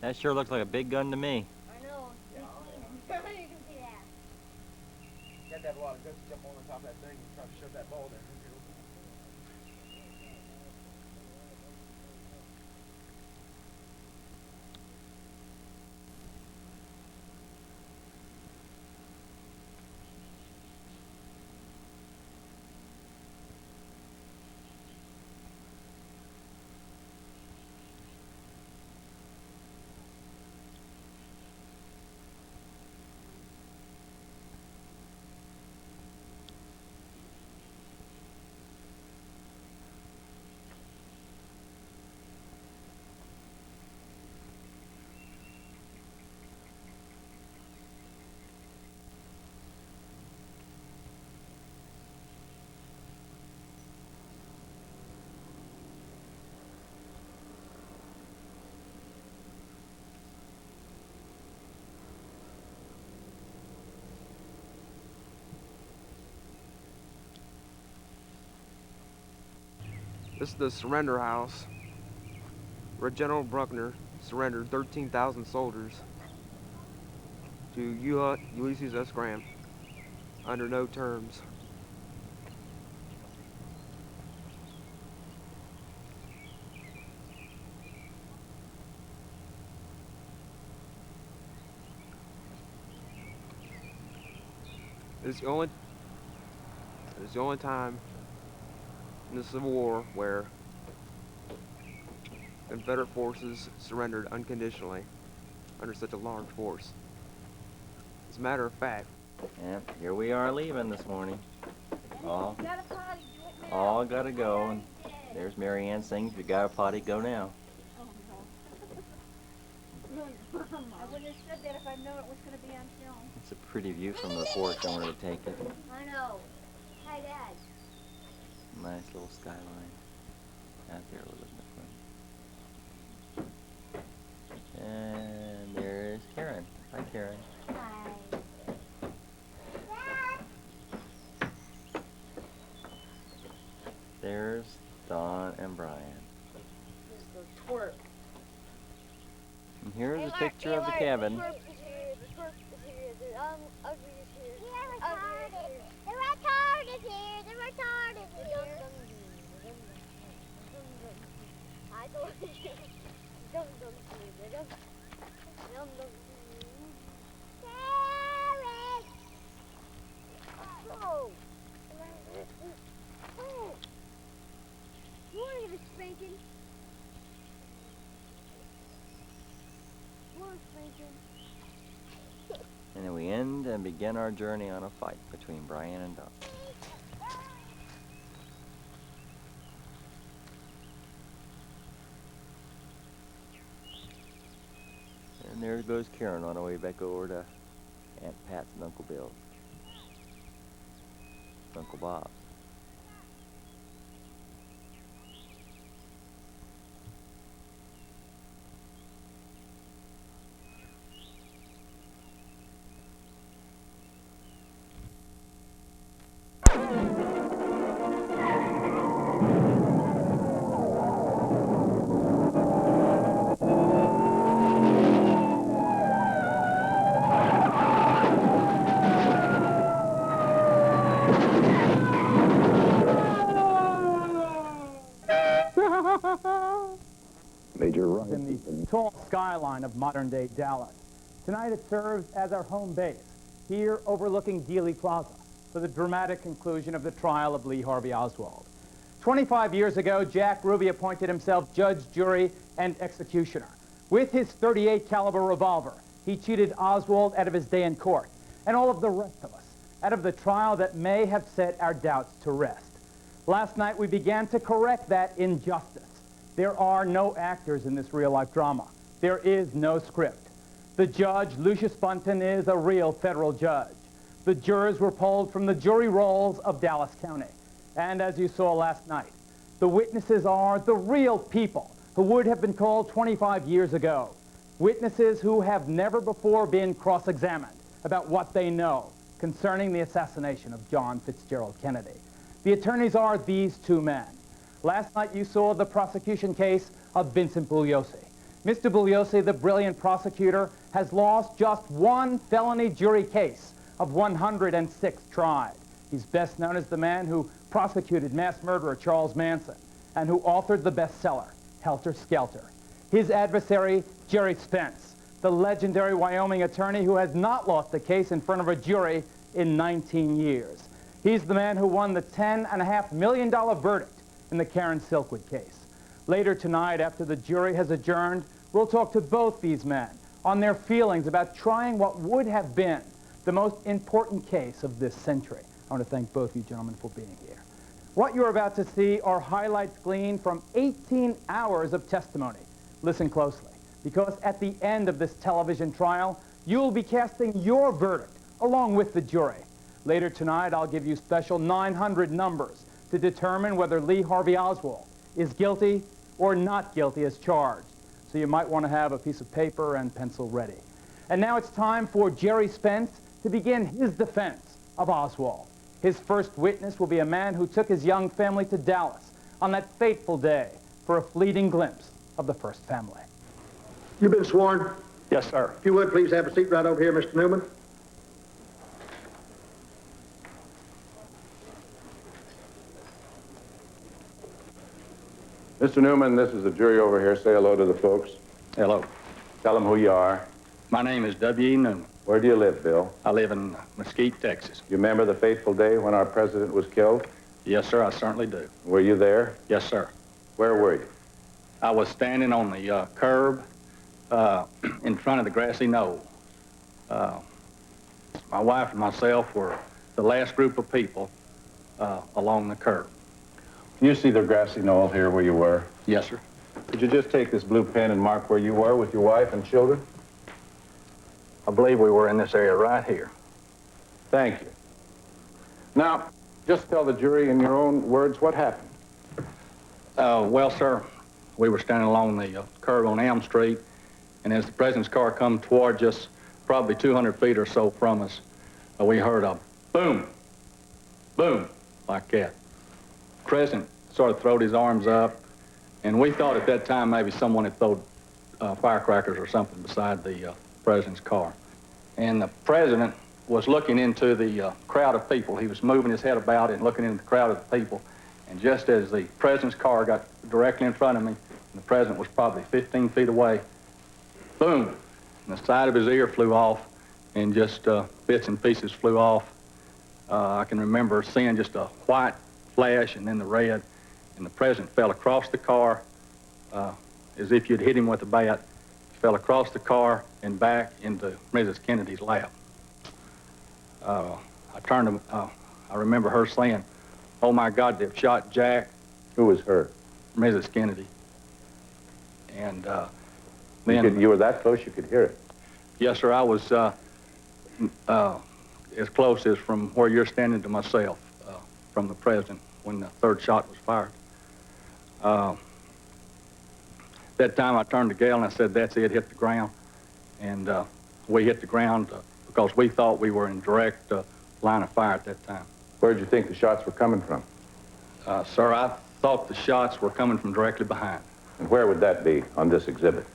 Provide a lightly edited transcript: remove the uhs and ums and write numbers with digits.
That sure looks like a big gun to me. I know. You can see that. You have to have a lot of guts to jump on the top of that thing and try to shove that ball there. This is the surrender house where General Bruckner surrendered 13,000 soldiers to Ulysses S. Grant under no terms. It's the only time in the Civil War where Confederate forces surrendered unconditionally under such a large force. As a matter of fact, Yep, here we are leaving this morning. All Got a potty, do it now. gotta go. And there's Mary Ann saying, if you got a potty, go now. Oh, no. I wouldn't have said that if I'd known it was going to be on film. It's a pretty view from the porch. I wanted to take it. I know. Hi, Dad. Nice little skyline out there we're looking at. And there's Karen. Hi, Karen. Hi. There's Don and Brian. Mr. Twerp. And here's a Mark, picture hey, of the Mark, cabin. The twerp is here. The twerp is here. The ugly is here. The retard is here. The retard is here. I told you. Dum dum dum dum dum. Carrot. Oh. Oh. You want to get a spanking? You want a spanking? And then we end and begin our journey on a fight between Brian and Don. And there goes Karen on her way back over to Aunt Pat's and Uncle Bill's. Uncle Bob. In the tall skyline of modern-day Dallas. Tonight it serves as our home base, here overlooking Dealey Plaza, for the dramatic conclusion of the trial of Lee Harvey Oswald. 25 years ago, Jack Ruby appointed himself judge, jury, and executioner. With his .38 caliber revolver, he cheated Oswald out of his day in court, and all of the rest of us out of the trial that may have set our doubts to rest. Last night we began to correct that injustice. There are no actors in this real-life drama. There is no script. The judge, Lucius Bunton, is a real federal judge. The jurors were polled from the jury rolls of Dallas County. And as you saw last night, the witnesses are the real people who would have been called 25 years ago. Witnesses who have never before been cross-examined about what they know concerning the assassination of John Fitzgerald Kennedy. The attorneys are these two men. Last night you saw the prosecution case of Vincent Bugliosi. Mr. Bugliosi, the brilliant prosecutor, has lost just one felony jury case of 106 tried. He's best known as the man who prosecuted mass murderer Charles Manson and who authored the bestseller, Helter Skelter. His adversary, Jerry Spence, the legendary Wyoming attorney who has not lost a case in front of a jury in 19 years. He's the man who won the $10.5 million verdict in the Karen Silkwood case. Later tonight, after the jury has adjourned, we'll talk to both these men on their feelings about trying what would have been the most important case of this century. I want to thank both you gentlemen for being here. What you're about to see are highlights gleaned from 18 hours of testimony. Listen closely, because at the end of this television trial, you'll be casting your verdict along with the jury. Later tonight, I'll give you special 900 numbers to determine whether Lee Harvey Oswald is guilty or not guilty as charged. So you might want to have a piece of paper and pencil ready. And now it's time for Jerry Spence to begin his defense of Oswald. His first witness will be a man who took his young family to Dallas on that fateful day for a fleeting glimpse of the first family. You've been sworn? Yes, sir. If you would, please have a seat right over here, Mr. Newman. Mr. Newman, this is the jury over here. Say hello to the folks. Hello. Tell them who you are. My name is W.E. Newman. Where do you live, Bill? I live in Mesquite, Texas. You remember the fateful day when our president was killed? Yes, sir, I certainly do. Were you there? Yes, sir. Where were you? I was standing on the curb in front of the grassy knoll. My wife and myself were the last group of people along the curb. Can you see the grassy knoll here where you were? Yes, sir. Could you just take this blue pen and mark where you were with your wife and children? I believe we were in this area right here. Thank you. Now, just tell the jury in your own words what happened. Well, sir, we were standing along the curb on Elm Street, and as the president's car come towards us, probably 200 feet or so from us, we heard a boom, boom, like that. The president sort of throwed his arms up, and we thought at that time maybe someone had thrown firecrackers or something beside the president's car. And the president was looking into the crowd of people. He was moving his head about and looking into the crowd of the people. And just as the president's car got directly in front of me, and the president was probably 15 feet away, boom, and the side of his ear flew off, and just bits and pieces flew off. I can remember seeing just a white flash and then the red, and the president fell across the car as if you'd hit him with a bat. Fell across the car and back into Mrs. Kennedy's lap. I remember her saying, "Oh my God, they've shot Jack." Who was hurt? Mrs. Kennedy. And then... You were that close you could hear it? Yes, sir, I was as close as from where you're standing to myself, from the president, when the third shot was fired. That time I turned to Gail and I said, "That's it, hit the ground." And we hit the ground because we thought we were in direct line of fire at that time. Where did you think the shots were coming from? Sir, I thought the shots were coming from directly behind. And where would that be on this exhibit?